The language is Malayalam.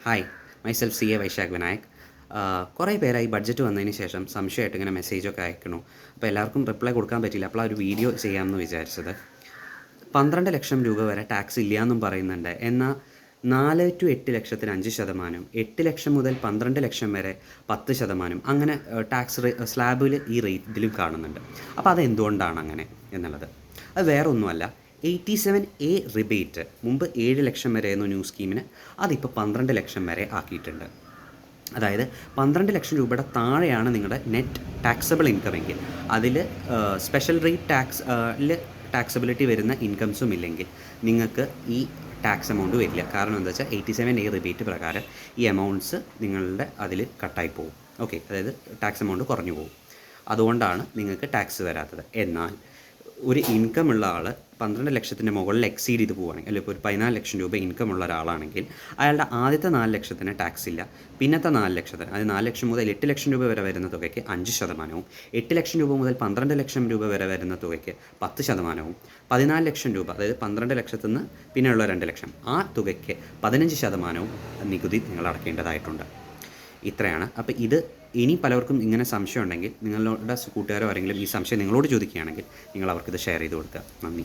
Hi, myself C A Vaishakh Vinayak. കുറേ പേരായി ബഡ്ജറ്റ് വന്നതിന് ശേഷം സംശയമായിട്ട് ഇങ്ങനെ മെസ്സേജൊക്കെ അയക്കണു. അപ്പോൾ എല്ലാവർക്കും റിപ്ലൈ കൊടുക്കാൻ പറ്റിയില്ല. അപ്പോൾ ആ ഒരു വീഡിയോ ചെയ്യാമെന്ന് വിചാരിച്ചത്. 12 ലക്ഷം രൂപ വരെ ടാക്സ് ഇല്ല എന്നും പറയുന്നുണ്ട്. എന്നാൽ 4 to 8 ലക്ഷത്തിന് 5%, 8 ലക്ഷം മുതൽ 12 ലക്ഷം വരെ 10%, അങ്ങനെ ടാക്സ് സ്ലാബിൽ ഈ റേറ്റിലും കാണുന്നുണ്ട്. അപ്പോൾ അതെന്തുകൊണ്ടാണ് അങ്ങനെ എന്നുള്ളത്, അത് വേറെ ഒന്നുമല്ല. 87A റിബേറ്റ് മുമ്പ് 7 ലക്ഷം വരെയായിരുന്നു ന്യൂ സ്കീമിന്, അതിപ്പോൾ 12 ലക്ഷം വരെ ആക്കിയിട്ടുണ്ട്. അതായത് 12 ലക്ഷം രൂപയുടെ താഴെയാണ് നിങ്ങളുടെ നെറ്റ് ടാക്സബിൾ ഇൻകം എങ്കിൽ അതിൽ സ്പെഷ്യൽ റേറ്റ് ടാക്സബിലിറ്റി വരുന്ന ഇൻകംസും ഇല്ലെങ്കിൽ നിങ്ങൾക്ക് ഈ ടാക്സ് എമൗണ്ട് വരില്ല. കാരണം എന്താ വെച്ചാൽ 87A റിബേറ്റ് പ്രകാരം ഈ എമൗണ്ട്സ് നിങ്ങളുടെ അതിൽ കട്ടായി പോകും. ഓക്കെ, അതായത് ടാക്സ് എമൗണ്ട് കുറഞ്ഞു പോകും. അതുകൊണ്ടാണ് നിങ്ങൾക്ക് ടാക്സ് വരാത്തത്. എന്നാൽ ഒരു ഇൻകം ഉള്ള ആൾ 12 ലക്ഷത്തിൻ്റെ മുകളിൽ എക്സീഡ് ചെയ്ത് പോവുകയാണെങ്കിൽ, അല്ലെങ്കിൽ ഇപ്പോൾ ഒരു 14 ലക്ഷം രൂപ ഇൻകം ഉള്ള ഒരാളാണെങ്കിൽ അയാളുടെ ആദ്യത്തെ 4 ലക്ഷത്തിന് ടാക്സ് ഇല്ല. പിന്നത്തെ 4 ലക്ഷത്തിന്, അതായത് 4 ലക്ഷം മുതൽ 8 ലക്ഷം രൂപ വരെ വരുന്ന തുകയ്ക്ക് 5%, 8 ലക്ഷം രൂപ മുതൽ 12 ലക്ഷം രൂപ വരെ വരുന്ന തുകയ്ക്ക് 10%, 14 ലക്ഷം രൂപ, അതായത് 12 ലക്ഷത്തിൽ നിന്ന് പിന്നെയുള്ള 2 ലക്ഷം, ആ തുകയ്ക്ക് 15% നികുതി നിങ്ങൾ അടയ്ക്കേണ്ടതായിട്ടുണ്ട്. ഇത്രയാണ്. അപ്പോൾ ഇത് ഇനി പലർക്കും ഇങ്ങനെ സംശയം ഉണ്ടെങ്കിൽ നിങ്ങളുടെ കൂട്ടുകാരോ ആരെങ്കിലും ഈ സംശയം നിങ്ങളോട് ചോദിക്കുകയാണെങ്കിൽ നിങ്ങൾ അവർക്കിത് ഷെയർ ചെയ്ത് കൊടുക്കുക. നന്ദി.